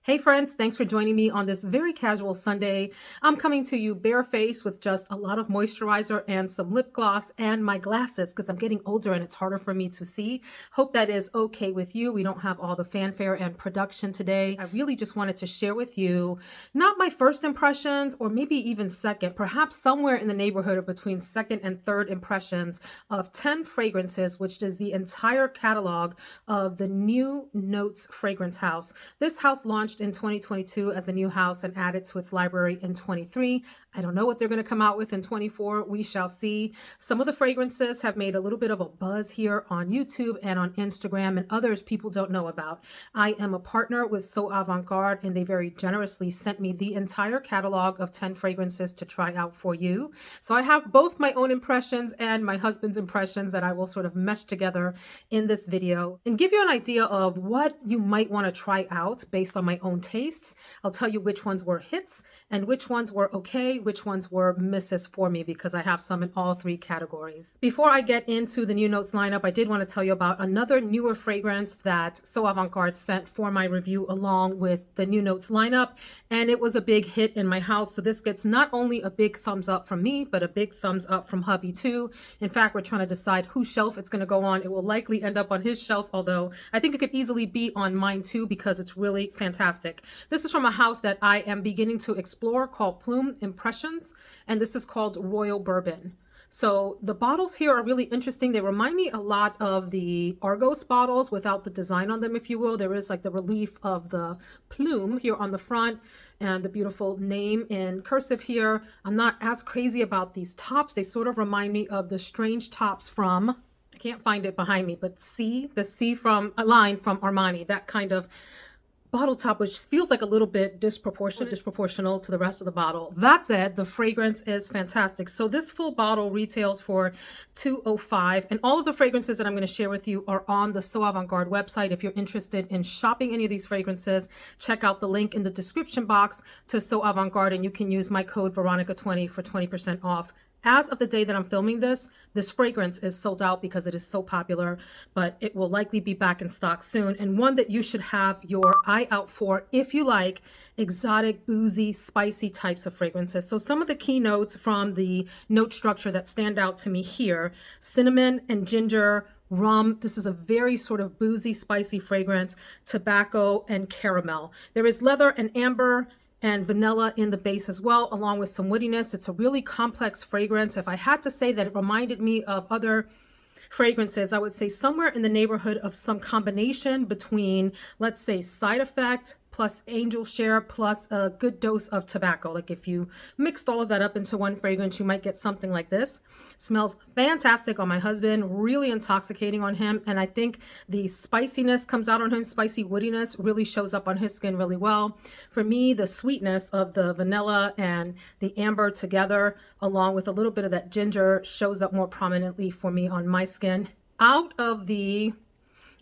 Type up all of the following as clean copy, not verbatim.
Hey friends, thanks for joining me on this very casual Sunday. I'm coming to you barefaced with just a lot of moisturizer and some lip gloss and my glasses because I'm getting older and it's harder for me to see. Hope that is okay with you. We don't have all the fanfare and production today. I really just wanted to share with you, not my first impressions or maybe even second, perhaps somewhere in the neighborhood of between second and third impressions of 10 fragrances, which is the entire catalog of the new Notes fragrance house. This house launched in 2022 as a new house and added to its library in 23. I don't know what they're going to come out with in 24. We shall see. Some of the fragrances have made a little bit of a buzz here on YouTube and on Instagram, and others people don't know about. I am a partner with So Avant Garde, and they very generously sent me the entire catalog of 10 fragrances to try out for you. So I have both my own impressions and my husband's impressions that I will sort of mesh together in this video and give you an idea of what you might want to try out based on my own tastes. I'll tell you which ones were hits and which ones were okay, which ones were misses for me, because I have some in all three categories. Before I get into the new Notes lineup, I did want to tell you about another newer fragrance that So Avant Garde sent for my review along with the new Notes lineup, and it was a big hit in my house. So this gets not only a big thumbs up from me, but a big thumbs up from hubby too. In fact, we're trying to decide whose shelf it's going to go on. It will likely end up on his shelf, although I think it could easily be on mine too because it's really fantastic. This is from a house that I am beginning to explore called Plume Impressions, and this is called Royal Bourbon. So the bottles here are really interesting. They remind me a lot of the Argos bottles without the design on them, if you will. There is like the relief of the plume here on the front and the beautiful name in cursive here. I'm not as crazy about these tops. They sort of remind me of the strange tops from, I can't find it behind me, but the C from a line from Armani, that kind of bottle top, which feels like a little bit disproportional to the rest of the bottle. That said, the fragrance is fantastic. So this full bottle retails for $205, and all of the fragrances that I'm going to share with you are on the So Avant Garde website. If you're interested in shopping any of these fragrances, check out the link in the description box to So Avant Garde, and you can use my code Veronica20 for 20% off. As of the day that I'm filming this fragrance is sold out because it is so popular, but it will likely be back in stock soon, and one that you should have your eye out for if you like exotic, boozy, spicy types of fragrances. So some of the key notes from the note structure that stand out to me here: cinnamon and ginger, rum. This is a very sort of boozy, spicy fragrance. Tobacco and caramel. There is leather and amber and vanilla in the base as well, along with some woodiness. It's a really complex fragrance. If I had to say that it reminded me of other fragrances, I would say somewhere in the neighborhood of some combination between, let's say, Side Effect plus Angel Share plus a good dose of tobacco. Like if you mixed all of that up into one fragrance, you might get something like this. Smells fantastic on my husband, really intoxicating on him. And I think the spiciness comes out on him, spicy woodiness really shows up on his skin really well. For me, the sweetness of the vanilla and the amber together, along with a little bit of that ginger, shows up more prominently for me on my skin. Out of the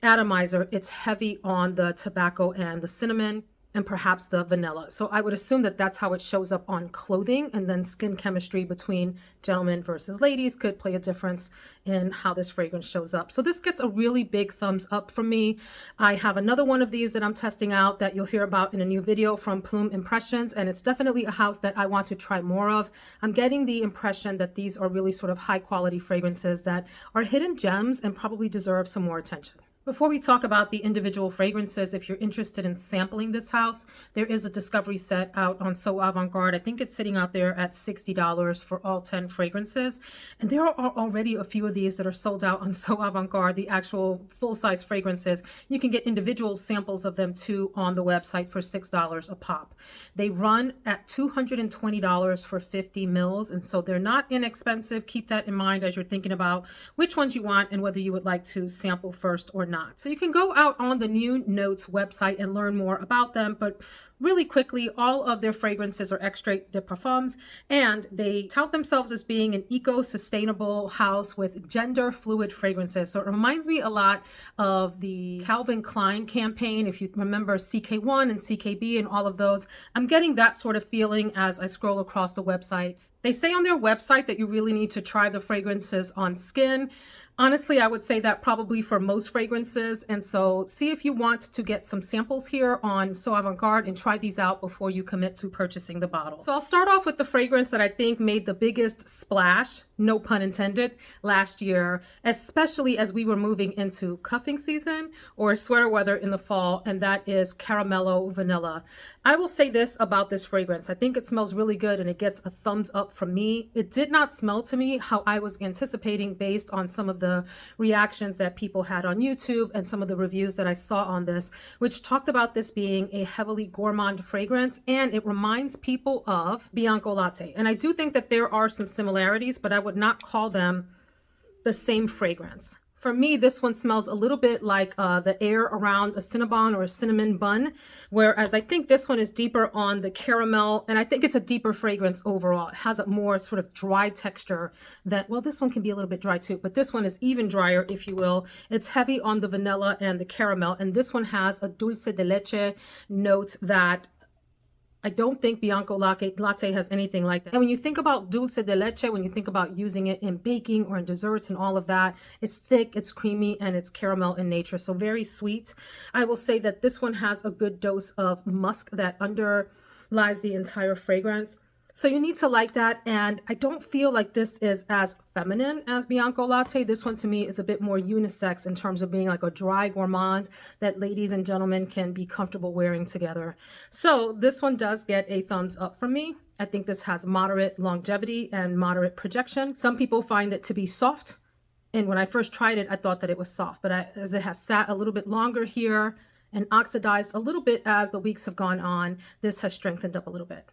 atomizer, it's heavy on the tobacco and the cinnamon and perhaps the vanilla. So I would assume that that's how it shows up on clothing, and then skin chemistry between gentlemen versus ladies could play a difference in how this fragrance shows up. So this gets a really big thumbs up from me. I have another one of these that I'm testing out that you'll hear about in a new video from Plume Impressions, and it's definitely a house that I want to try more of. I'm getting the impression that these are really sort of high quality fragrances that are hidden gems and probably deserve some more attention. Before we talk about the individual fragrances, if you're interested in sampling this house, there is a discovery set out on So Avant Garde. I think it's sitting out there at $60 for all 10 fragrances. And there are already a few of these that are sold out on So Avant Garde, the actual full-size fragrances. You can get individual samples of them too on the website for $6 a pop. They run at $220 for 50 mils, and so they're not inexpensive. Keep that in mind as you're thinking about which ones you want and whether you would like to sample first or not. So you can go out on the new Notes website and learn more about them, but really quickly, all of their fragrances are extrait de parfums, and they tout themselves as being an eco-sustainable house with gender fluid fragrances. So it reminds me a lot of the Calvin Klein campaign. If you remember CK1 and CKB and all of those, I'm getting that sort of feeling as I scroll across the website. They say on their website that you really need to try the fragrances on skin. Honestly, I would say that probably for most fragrances. And so see if you want to get some samples here on So Avant Garde and try these out before you commit to purchasing the bottle. So I'll start off with the fragrance that I think made the biggest splash, no pun intended, last year, especially as we were moving into cuffing season or sweater weather in the fall, and that is Caramelo Vanilla. I will say this about this fragrance. I think it smells really good and it gets a thumbs up from me. It did not smell to me how I was anticipating based on some of the reactions that people had on YouTube and some of the reviews that I saw on this, which talked about this being a heavily gourmand fragrance, and it reminds people of Bianco Latte. And I do think that there are some similarities, but I would not call them the same fragrance. For me, this one smells a little bit like the air around a Cinnabon or a cinnamon bun, whereas I think this one is deeper on the caramel, and I think it's a deeper fragrance overall. It has a more sort of dry texture that, well, this one can be a little bit dry too, but this one is even drier, if you will. It's heavy on the vanilla and the caramel, and this one has a dulce de leche note that I don't think Bianco Latte has anything like that. And when you think about dulce de leche, when you think about using it in baking or in desserts and all of that, it's thick, it's creamy, and it's caramel in nature. So very sweet. I will say that this one has a good dose of musk that underlies the entire fragrance. So you need to like that, and I don't feel like this is as feminine as Bianco Latte. This one to me is a bit more unisex in terms of being like a dry gourmand that ladies and gentlemen can be comfortable wearing together. So this one does get a thumbs up from me. I think this has moderate longevity and moderate projection. Some people find it to be soft, and when I first tried it, I thought that it was soft, but as it has sat a little bit longer here and oxidized a little bit as the weeks have gone on, this has strengthened up a little bit.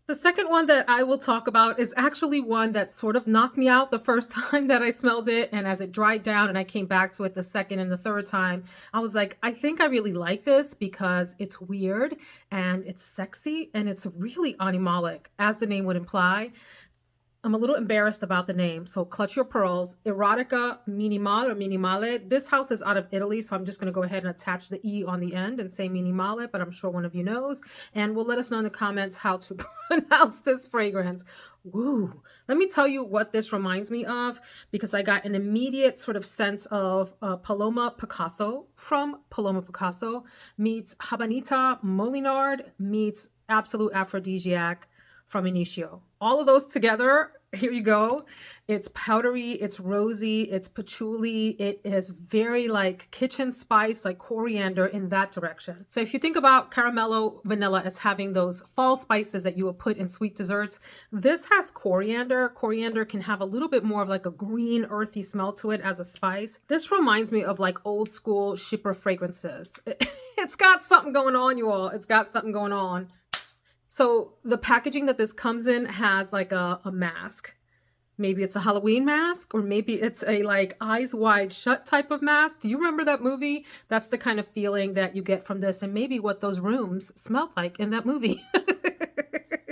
The second one that I will talk about is actually one that sort of knocked me out the first time that I smelled it. And as it dried down and I came back to it the second and the third time, I was like, I think I really like this because it's weird and it's sexy and it's really animalic, as the name would imply. I'm a little embarrassed about the name, so clutch your pearls. Erotika Minimale or Minimale. This house is out of Italy, so I'm just going to go ahead and attach the E on the end and say Minimale, but I'm sure one of you knows. And will let us know in the comments how to pronounce this fragrance. Woo! Let me tell you what this reminds me of, because I got an immediate sort of sense of Paloma Picasso from Paloma Picasso meets Habanita Molinard meets Absolute Aphrodisiac from Initio. All of those together, here you go. It's powdery, it's rosy, it's patchouli. It is very like kitchen spice, like coriander in that direction. So if you think about Caramelo Vanilla as having those fall spices that you would put in sweet desserts, this has coriander. Coriander can have a little bit more of like a green, earthy smell to it as a spice. This reminds me of like old school shipper fragrances. It's got something going on, you all. It's got something going on. So the packaging that this comes in has like a mask. Maybe it's a Halloween mask, or maybe it's a like eyes wide shut type of mask. Do you remember that movie? That's the kind of feeling that you get from this, and maybe what those rooms smelled like in that movie.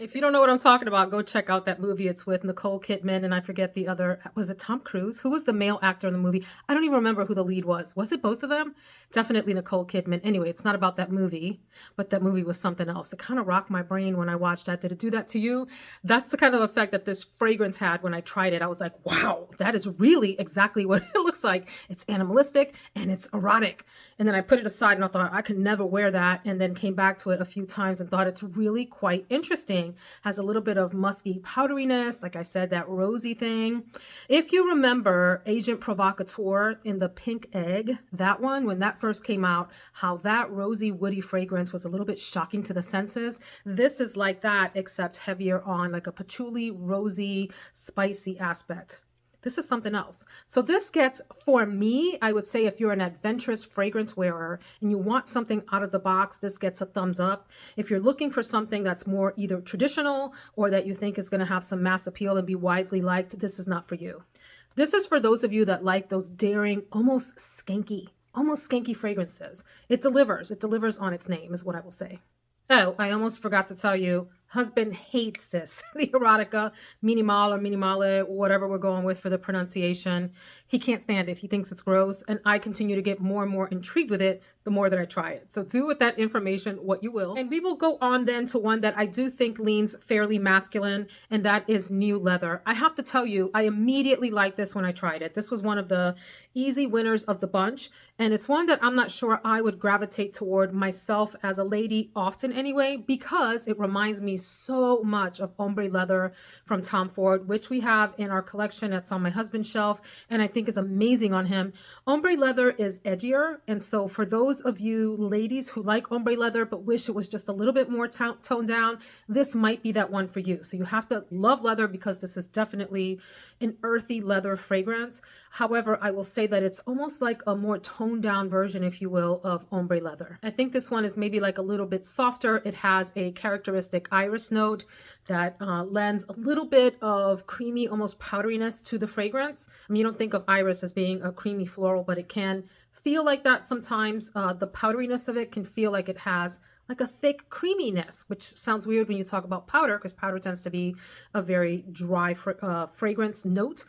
If you don't know what I'm talking about, go check out that movie. It's with Nicole Kidman, and I forget the other, was it Tom Cruise? Who was the male actor in the movie? I don't even remember who the lead was. Was it both of them? Definitely Nicole Kidman. Anyway, it's not about that movie, but that movie was something else. It kind of rocked my brain when I watched that. Did it do that to you? That's the kind of effect that this fragrance had when I tried it. I was like, wow, that is really exactly what it looks like. It's animalistic and it's erotic. And then I put it aside and I thought I could never wear that, and then came back to it a few times and thought it's really quite interesting. Has a little bit of musky powderiness, like I said, that rosy thing. If you remember Agent Provocateur in the Pink Egg, that one, when that first came out, how that rosy woody fragrance was a little bit shocking to the senses. This is like that, except heavier on like a patchouli, rosy, spicy aspect. This is something else. So this gets, for me, I would say if you're an adventurous fragrance wearer and you want something out of the box, this gets a thumbs up. If you're looking for something that's more either traditional or that you think is going to have some mass appeal and be widely liked, this is not for you. This is for those of you that like those daring, almost skanky fragrances. It delivers on its name is what I will say. Oh, I almost forgot to tell you, husband hates this, the Erotica Minimale or Minimale, whatever we're going with for the pronunciation. He can't stand it. He thinks it's gross. And I continue to get more and more intrigued with it the more that I try it. So do with that information what you will. And we will go on then to one that I do think leans fairly masculine, and that is New Leather. I have to tell you, I immediately liked this when I tried it. This was one of the easy winners of the bunch, and it's one that I'm not sure I would gravitate toward myself as a lady often anyway, because it reminds me so much of ombre leather from Tom Ford, which we have in our collection that's on my husband's shelf, and I think is amazing on him. Ombre leather is edgier, and so for those of you ladies who like ombre leather but wish it was just a little bit more toned down, this might be that one for you. So you have to love leather, because this is definitely an earthy leather fragrance. However, I will say that it's almost like a more toned down version, if you will, of ombre leather. I think this one is maybe like a little bit softer. It has a characteristic iris note that lends a little bit of creamy, almost powderiness to the fragrance. I mean, you don't think of iris as being a creamy floral, but it can feel like that sometimes. The powderiness of it can feel like it has like a thick creaminess, which sounds weird when you talk about powder, because powder tends to be a very dry fragrance note,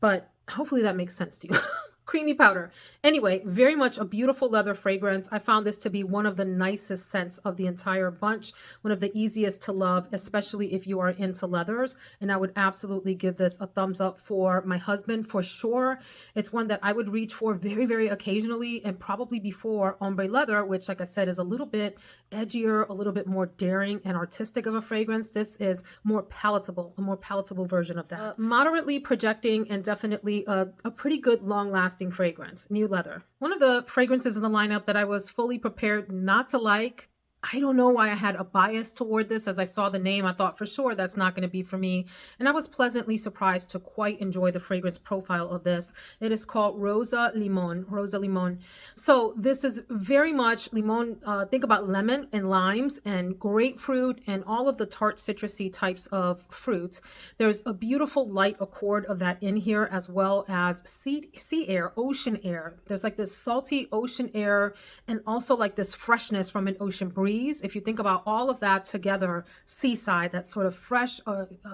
but hopefully that makes sense to you. Creamy powder. Anyway, very much a beautiful leather fragrance. I found this to be one of the nicest scents of the entire bunch, one of the easiest to love, especially if you are into leathers. And I would absolutely give this a thumbs up for my husband for sure. It's one that I would reach for very, very occasionally, and probably before ombre leather, which, like I said, is a little bit edgier, a little bit more daring and artistic of a fragrance. This is more palatable, a more palatable version of that. Moderately projecting, and definitely a pretty good long-lasting fragrance. New Leather. One of the fragrances in the lineup that I was fully prepared not to like. I don't know why I had a bias toward this. As I saw the name, I thought for sure that's not going to be for me. And I was pleasantly surprised to quite enjoy the fragrance profile of this. It is called Rosa Limone. Rosa Limone. So this is very much limon. Think about lemon and limes and grapefruit and all of the tart citrusy types of fruits. There's a beautiful light accord of that in here, as well as sea air, ocean air. There's like this salty ocean air, and also like this freshness from an ocean breeze. If you think about all of that together, seaside, that sort of fresh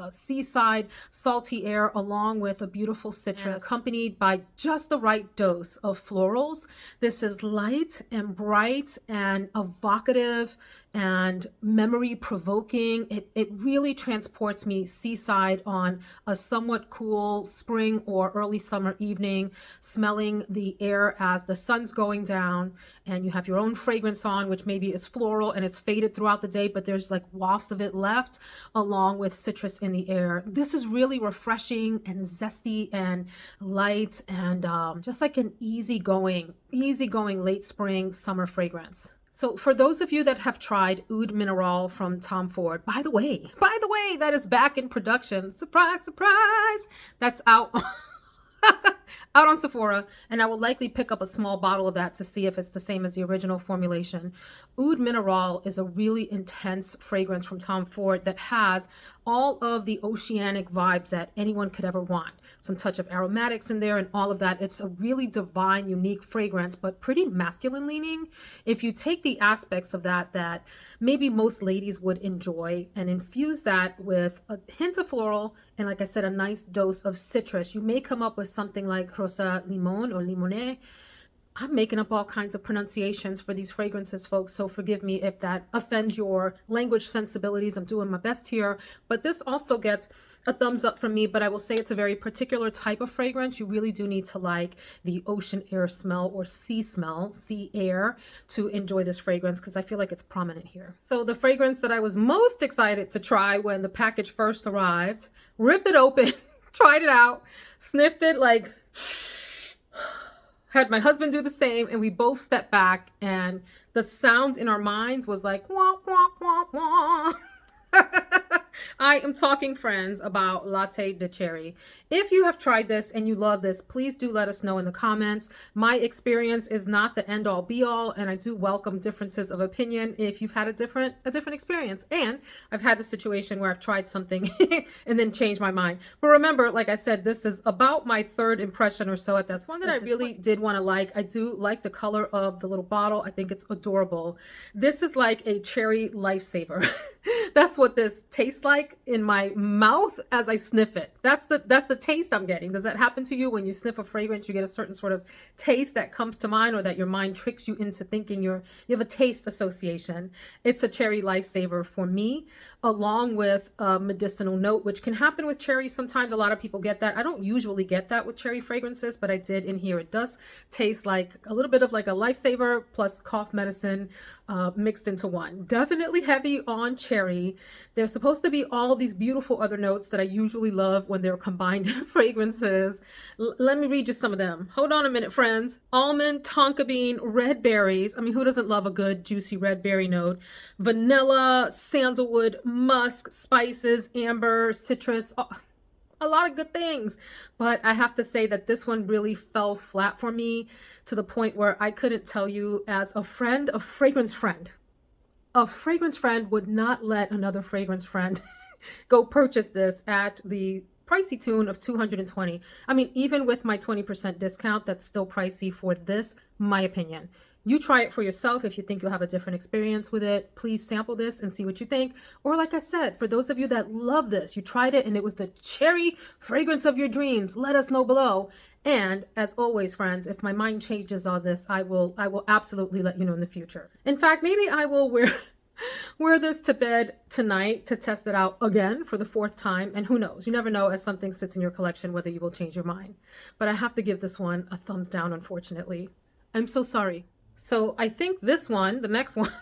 seaside salty air, along with a beautiful citrus, accompanied by just the right dose of florals. This is light and bright and evocative and memory provoking. It really transports me seaside on a somewhat cool spring or early summer evening, smelling the air as the sun's going down, and you have your own fragrance on, which maybe is floral and it's faded throughout the day, but there's like wafts of it left, along with citrus in the air. This is really refreshing and zesty and light, and just like an easygoing late spring summer fragrance. So for those of you that have tried Oud Maracuja from Tom Ford, by the way, that is back in production. Surprise, surprise. That's out. Out on Sephora, and I will likely pick up a small bottle of that to see if it's the same as the original formulation. Oud Maracuja is a really intense fragrance from Tom Ford that has all of the oceanic vibes that anyone could ever want. Some touch of aromatics in there and all of that. It's a really divine, unique fragrance, but pretty masculine leaning. If you take the aspects of that maybe most ladies would enjoy, and infuse that with a hint of floral and, like I said, a nice dose of citrus, you may come up with something like Rosa Limone or Limone. I'm making up all kinds of pronunciations for these fragrances, folks, so forgive me if that offends your language sensibilities. I'm doing my best here, but this also gets a thumbs up from me. But I will say it's a very particular type of fragrance. You really do need to like the ocean air smell or sea air to enjoy this fragrance, because I feel like it's prominent here. So the fragrance that I was most excited to try when the package first arrived, ripped it open, tried it out, sniffed it, like had my husband do the same, and we both stepped back, and the sound in our minds was like, wah, wah, wah, wah. I am talking, friends, about Latte di Cherry. If you have tried this and you love this, please do let us know in the comments. My experience is not the end all be all, and I do welcome differences of opinion if you've had a different experience. And I've had the situation where I've tried something and then changed my mind. But remember, like I said, this is about my third impression or so at this one that I really did want to like. I do like the color of the little bottle. I think it's adorable. This is like a cherry lifesaver. That's what this tastes like in my mouth as I sniff it. That's the taste I'm getting. Does that happen to you when you sniff a fragrance? You get a certain sort of taste that comes to mind, or that your mind tricks you into thinking you have a taste association. It's a cherry lifesaver for me, along with a medicinal note, which can happen with cherry. Sometimes a lot of people get that. I don't usually get that with cherry fragrances, but I did in here. It does taste like a little bit of like a lifesaver plus cough medicine mixed into one. Definitely heavy on cherry. There's supposed to be all these beautiful other notes that I usually love when they're combined in fragrances. Let me read you some of them. Hold on a minute, friends. Almond, tonka bean, red berries. I mean, who doesn't love a good juicy red berry note? Vanilla, sandalwood, musk, spices, amber, citrus. A lot of good things, but I have to say that this one really fell flat for me, to the point where I couldn't tell you, as a friend, a fragrance friend would not let another fragrance friend go purchase this at the pricey tune of $220. I mean, even with my 20% discount, that's still pricey for this, my opinion. You try it for yourself. If you think you'll have a different experience with it, please sample this and see what you think. Or like I said, for those of you that love this, you tried it and it was the cherry fragrance of your dreams, let us know below. And as always, friends, if my mind changes on this, I will absolutely let you know in the future. In fact, maybe I will wear this to bed tonight to test it out again for the 4th time. And who knows? You never know, as something sits in your collection, whether you will change your mind. But I have to give this one a thumbs down, unfortunately. I'm so sorry. So I think this one, the next one,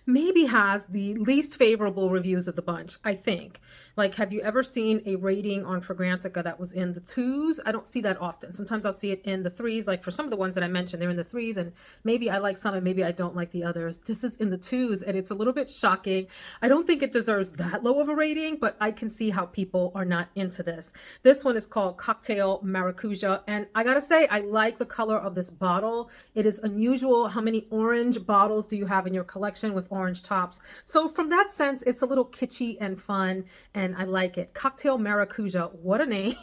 maybe has the least favorable reviews of the bunch, I think. Like, have you ever seen a rating on Fragrantica that was in the 2s? I don't see that often. Sometimes I'll see it in the 3s. Like for some of the ones that I mentioned, they're in the 3s, and maybe I like some and maybe I don't like the others. This is in the 2s, and it's a little bit shocking. I don't think it deserves that low of a rating, but I can see how people are not into this. This one is called Cocktail Maracuja, and I gotta say, I like the color of this bottle. It is unusual. How many orange bottles do you have in your collection with orange tops? So from that sense, it's a little kitschy and fun, and I like it. Cocktail Maracuja, what a name.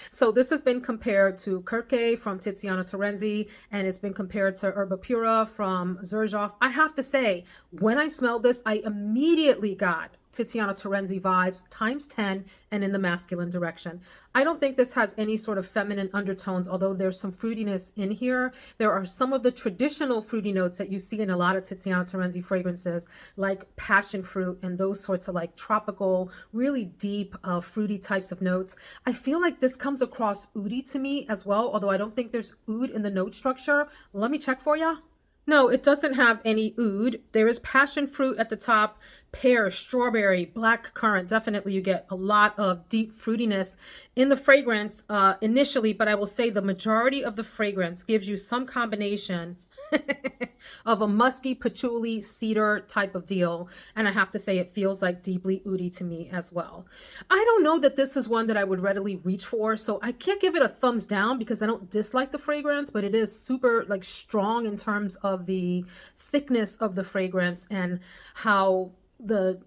So this has been compared to Kirke from Tiziano Terenzi, and it's been compared to Erba Pura from Xerjoff. I have to say, when I smelled this, I immediately got Tiziano Terenzi vibes times 10 and in the masculine direction. I don't think this has any sort of feminine undertones, although there's some fruitiness in here. There are some of the traditional fruity notes that you see in a lot of Tiziano Terenzi fragrances, like passion fruit and those sorts of like tropical, really deep, fruity types of notes. I feel like this comes across oudi to me as well, although I don't think there's oud in the note structure. Let me check for you. No, it doesn't have any oud. There is passion fruit at the top, pear, strawberry, black currant. Definitely you get a lot of deep fruitiness in the fragrance initially, but I will say the majority of the fragrance gives you some combination of a musky patchouli cedar type of deal, and I have to say it feels like deeply oudi to me as well. I don't know that this is one that I would readily reach for, so I can't give it a thumbs down because I don't dislike the fragrance, but it is super like strong in terms of the thickness of the fragrance and how the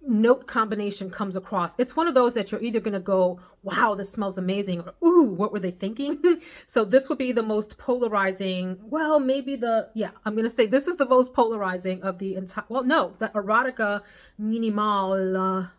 note combination comes across. It's one of those that you're either going to go, wow, this smells amazing, or ooh, what were they thinking? So this would be the most polarizing. Well, maybe I'm going to say this is the most polarizing of the entire, well, no, the Erotika Minimale,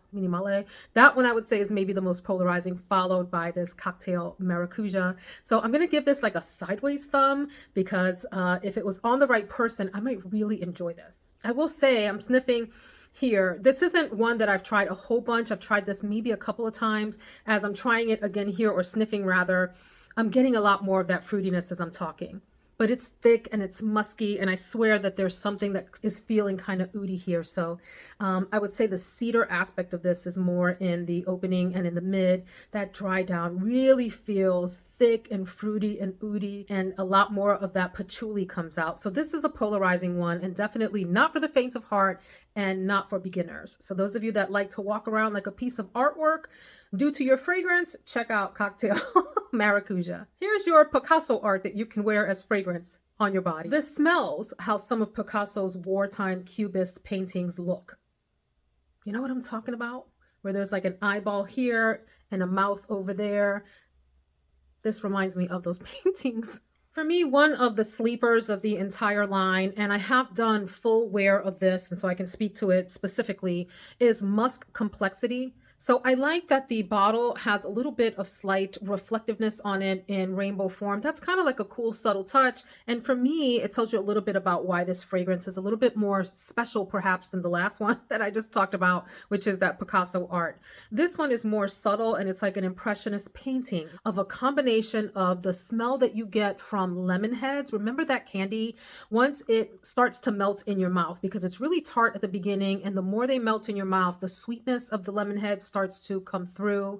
that one I would say is maybe the most polarizing, followed by this Cocktail Maracuja. So I'm going to give this like a sideways thumb because if it was on the right person, I might really enjoy this. I will say I'm sniffing here. This isn't one that I've tried a whole bunch. I've tried this maybe a couple of times. As I'm trying it again here, or sniffing rather, I'm getting a lot more of that fruitiness as I'm talking. But it's thick and it's musky, and I swear that there's something that is feeling kind of oudi here. So I would say the cedar aspect of this is more in the opening and in the mid. That dry down really feels thick and fruity and oudi, and a lot more of that patchouli comes out. So this is a polarizing one, and definitely not for the faint of heart and not for beginners. So those of you that like to walk around like a piece of artwork due to your fragrance, check out Cocktail Maracuja. Here's your Picasso art that you can wear as fragrance on your body. This smells how some of Picasso's wartime Cubist paintings look. You know what I'm talking about? Where there's like an eyeball here and a mouth over there. This reminds me of those paintings. For me, one of the sleepers of the entire line, and I have done full wear of this, and so I can speak to it specifically, is Musk Complexity. So I like that the bottle has a little bit of slight reflectiveness on it in rainbow form. That's kind of like a cool, subtle touch. And for me, it tells you a little bit about why this fragrance is a little bit more special, perhaps, than the last one that I just talked about, which is that Picasso art. This one is more subtle, and it's like an impressionist painting of a combination of the smell that you get from lemon heads. Remember that candy? Once it starts to melt in your mouth, because it's really tart at the beginning, and the more they melt in your mouth, the sweetness of the lemon heads starts to come through,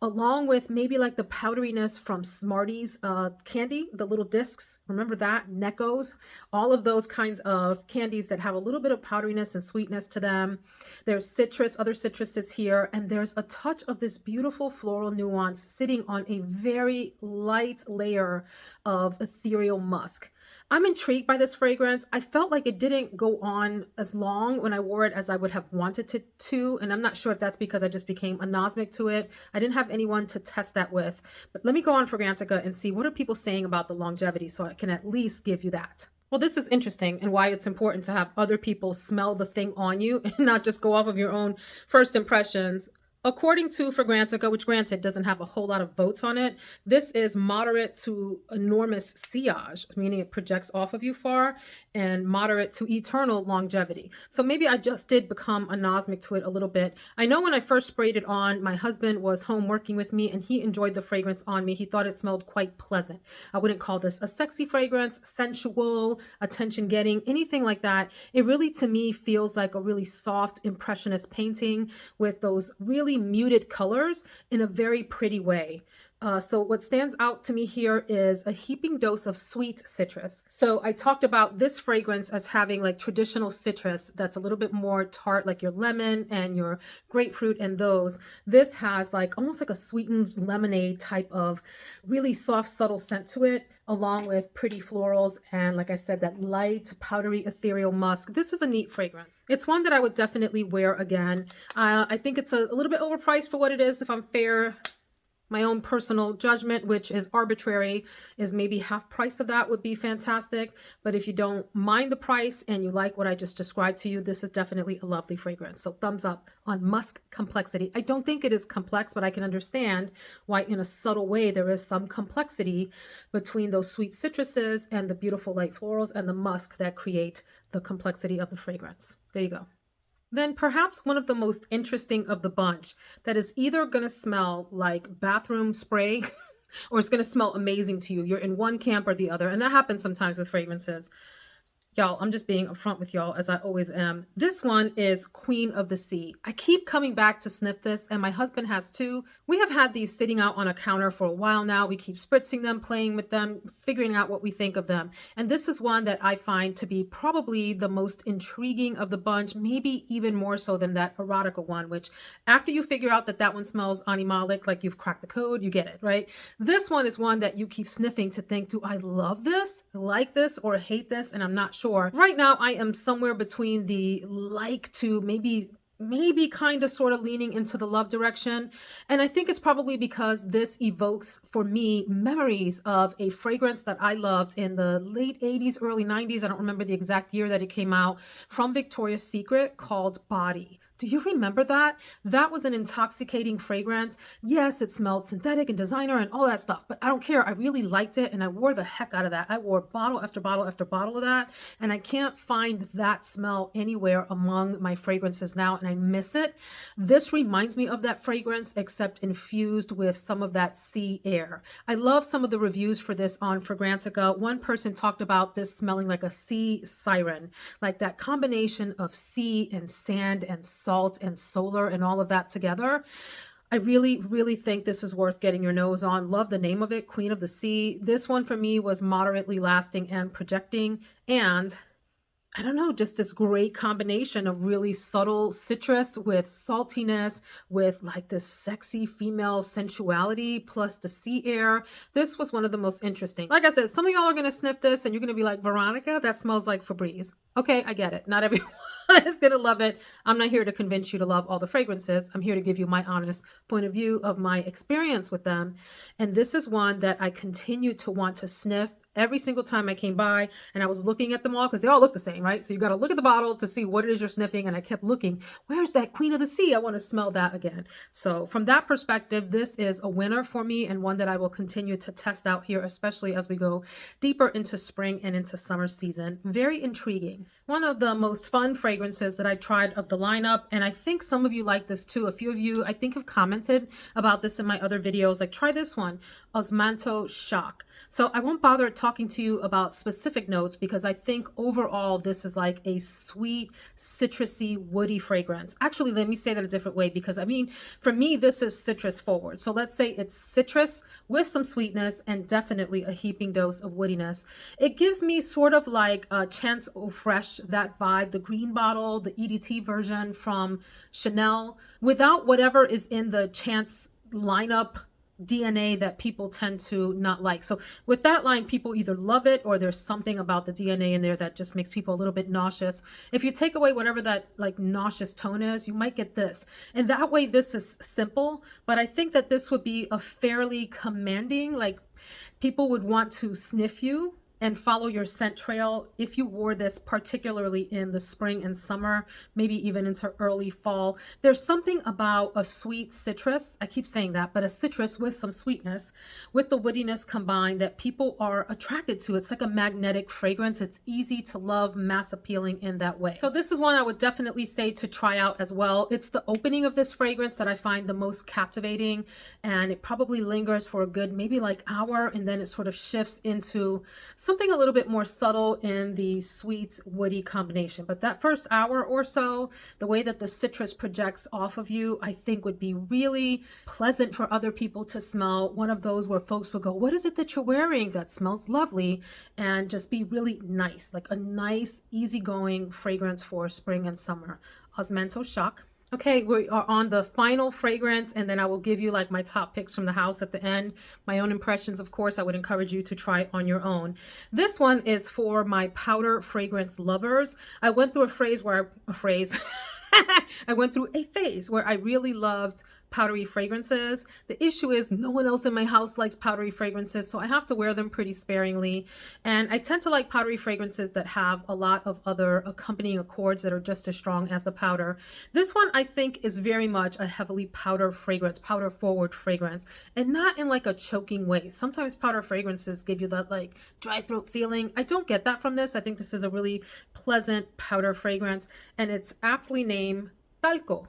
along with maybe like the powderiness from Smarties candy, the little discs. Remember that? Neckos, all of those kinds of candies that have a little bit of powderiness and sweetness to them. There's citrus, other citruses here, and there's a touch of this beautiful floral nuance sitting on a very light layer of ethereal musk. I'm intrigued by this fragrance. I felt like it didn't go on as long when I wore it as I would have wanted it to, and I'm not sure if that's because I just became anosmic to it. I didn't have anyone to test that with, but let me go on Fragrantica and see what are people saying about the longevity so I can at least give you that. Well, this is interesting, and why it's important to have other people smell the thing on you and not just go off of your own first impressions. According to Fragrantica, which granted doesn't have a whole lot of votes on it, this is moderate to enormous sillage, meaning it projects off of you far, and moderate to eternal longevity. So maybe I just did become anosmic to it a little bit. I know when I first sprayed it on, my husband was home working with me and he enjoyed the fragrance on me. He thought it smelled quite pleasant. I wouldn't call this a sexy fragrance, sensual, attention getting, anything like that. It really, to me, feels like a really soft impressionist painting with those really muted colors in a very pretty way. So what stands out to me here is a heaping dose of sweet citrus. So I talked about this fragrance as having like traditional citrus that's a little bit more tart, like your lemon and your grapefruit and those. This has like almost like a sweetened lemonade type of really soft, subtle scent to it, along with pretty florals and, like I said, that light, powdery, ethereal musk. This is a neat fragrance. It's one that I would definitely wear again. I think it's a little bit overpriced for what it is, if I'm fair. My own personal judgment, which is arbitrary, is maybe half price of that would be fantastic. But if you don't mind the price and you like what I just described to you, this is definitely a lovely fragrance. So thumbs up on Musk Complexity. I don't think it is complex, but I can understand why in a subtle way there is some complexity between those sweet citruses and the beautiful light florals and the musk that create the complexity of the fragrance. There you go. Then perhaps one of the most interesting of the bunch that is either going to smell like bathroom spray or it's going to smell amazing to you. You're in one camp or the other. And that happens sometimes with fragrances. Y'all, I'm just being upfront with y'all as I always am. This one is Queen of the Sea. I keep coming back to sniff this, and my husband has too. We have had these sitting out on a counter for a while now. We keep spritzing them, playing with them, figuring out what we think of them. And this is one that I find to be probably the most intriguing of the bunch, maybe even more so than that Erotica one, which after you figure out that that one smells animalic, like you've cracked the code, you get it, right? This one is one that you keep sniffing to think, do I love this, like this, or hate this? And I'm not sure. Right now, I am somewhere between the like to maybe kind of sort of leaning into the love direction. And I think it's probably because this evokes for me memories of a fragrance that I loved in the late 80s, early 90s. I don't remember the exact year that it came out, from Victoria's Secret, called Body. Do you remember that? That was an intoxicating fragrance. Yes, it smelled synthetic and designer and all that stuff, but I don't care. I really liked it and I wore the heck out of that. I wore bottle after bottle after bottle of that, and I can't find that smell anywhere among my fragrances now, and I miss it. This reminds me of that fragrance, except infused with some of that sea air. I love some of the reviews for this on Fragrantica. One person talked about this smelling like a sea siren, like that combination of sea and sand and salt and solar and all of that together. I really, really think this is worth getting your nose on. Love the name of it, Queen of the Sea. This one for me was moderately lasting and projecting, and I don't know, just this great combination of really subtle citrus with saltiness, with like this sexy female sensuality, plus the sea air. This was one of the most interesting. Like I said, some of y'all are going to sniff this and you're going to be like, Veronica, that smells like Febreze. Okay, I get it. Not everyone is going to love it. I'm not here to convince you to love all the fragrances. I'm here to give you my honest point of view of my experience with them. And this is one that I continue to want to sniff every single time I came by and I was looking at them all because they all look the same, right? So you got to look at the bottle to see what it is you're sniffing. And I kept looking, where's that Queen of the Sea? I want to smell that again. So from that perspective, this is a winner for me and one that I will continue to test out here, especially as we go deeper into spring and into summer season. Very intriguing. One of the most fun fragrances that I tried of the lineup, and I think some of you like this too. A few of you, I think, have commented about this in my other videos. Like, try this one, Osmanto Shock. So I won't bother talking to you about specific notes because I think overall this is like a sweet, citrusy, woody fragrance. Actually, let me say that a different way because I mean, for me, this is citrus forward. So let's say it's citrus with some sweetness and definitely a heaping dose of woodiness. It gives me sort of like a Chance Eau Fresh, that vibe, the green bottle, the EDT version from Chanel, without whatever is in the Chance lineup DNA that people tend to not like. So with that line, people either love it or there's something about the DNA in there that just makes people a little bit nauseous. If you take away whatever that like nauseous tone is, you might get this. And that way this is simple, but I think that this would be a fairly commanding, like people would want to sniff you and follow your scent trail if you wore this, particularly in the spring and summer, maybe even into early fall. There's something about a sweet citrus, I keep saying that, but a citrus with some sweetness, with the woodiness combined, that people are attracted to. It's like a magnetic fragrance. It's easy to love, mass appealing in that way. So this is one I would definitely say to try out as well. It's the opening of this fragrance that I find the most captivating, and it probably lingers for a good maybe like hour, and then it sort of shifts into something a little bit more subtle in the sweet woody combination. But that first hour or so, the way that the citrus projects off of you, I think would be really pleasant for other people to smell. One of those where folks would go, what is it that you're wearing that smells lovely? And just be really nice, like a nice, easygoing fragrance for spring and summer. Osmanto Shock. Okay, we are on the final fragrance, and then I will give you like my top picks from the house at the end. My own impressions, of course, I would encourage you to try on your own. This one is for my powder fragrance lovers. I went through I went through a phase where I really loved powdery fragrances. The issue is no one else in my house likes powdery fragrances, so I have to wear them pretty sparingly. And I tend to like powdery fragrances that have a lot of other accompanying accords that are just as strong as the powder. This one I think is very much a heavily powder fragrance, powder forward fragrance, and not in like a choking way. Sometimes powder fragrances give you that like dry throat feeling. I don't get that from this. I think this is a really pleasant powder fragrance, and it's aptly named Talco,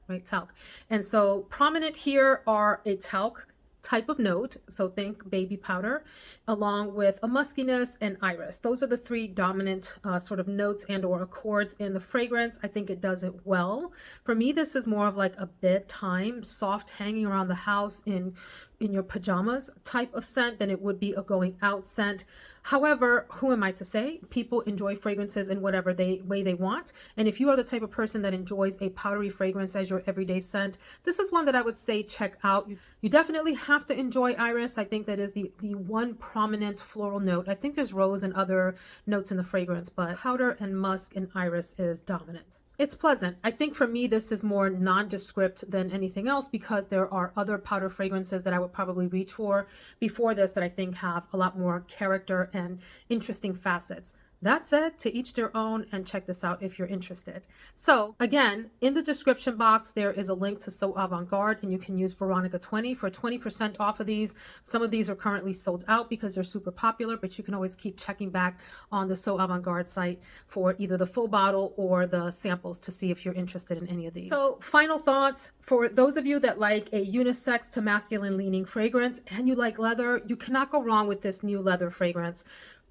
right? Talc. And so prominent here are a talc type of note, so think baby powder, along with a muskiness and iris. Those are the three dominant sort of notes and or accords in the fragrance. I think it does it well. For me, this is more of like a bedtime, soft hanging around the house in your pajamas type of scent than it would be a going out scent. However, who am I to say? People enjoy fragrances in whatever way they want. And if you are the type of person that enjoys a powdery fragrance as your everyday scent, this is one that I would say check out. You definitely have to enjoy iris. I think that is the one prominent floral note. I think there's rose and other notes in the fragrance, but powder and musk and iris is dominant. It's pleasant. I think for me, this is more nondescript than anything else because there are other powder fragrances that I would probably reach for before this that I think have a lot more character and interesting facets. That said, to each their own, and check this out if you're interested. So again, in the description box, there is a link to So Avant Garde, and you can use Veronica 20 for 20% off of these. Some of these are currently sold out because they're super popular, but you can always keep checking back on the So Avant Garde site for either the full bottle or the samples to see if you're interested in any of these. So final thoughts, for those of you that like a unisex to masculine leaning fragrance and you like leather, you cannot go wrong with this new leather fragrance.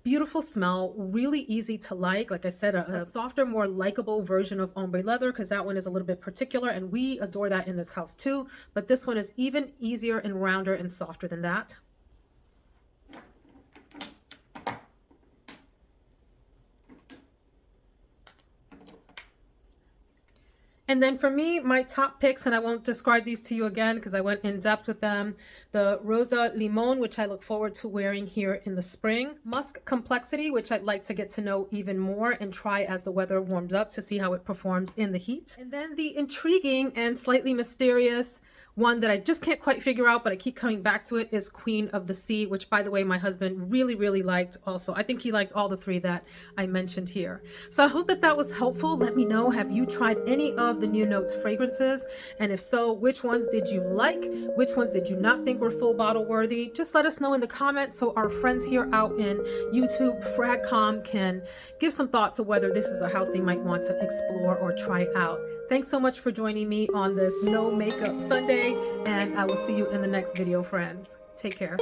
Beautiful smell, really easy to like. Like I said, a softer, more likable version of ombre leather, because that one is a little bit particular and we adore that in this house too. But this one is even easier and rounder and softer than that. And then for me, my top picks, and I won't describe these to you again because I went in depth with them. The Rosa Limone, which I look forward to wearing here in the spring. Musk Complexity, which I'd like to get to know even more and try as the weather warms up to see how it performs in the heat. And then the intriguing and slightly mysterious One that I just can't quite figure out, but I keep coming back to it, is Queen of the Sea, which, by the way, my husband really, really liked also. I think he liked all the three that I mentioned here. So I hope that that was helpful. Let me know, have you tried any of the new Notes fragrances? And if so, which ones did you like? Which ones did you not think were full bottle worthy? Just let us know in the comments so our friends here out in YouTube, Fragcom, can give some thought to whether this is a house they might want to explore or try out. Thanks so much for joining me on this No Makeup Sunday, and I will see you in the next video, friends. Take care.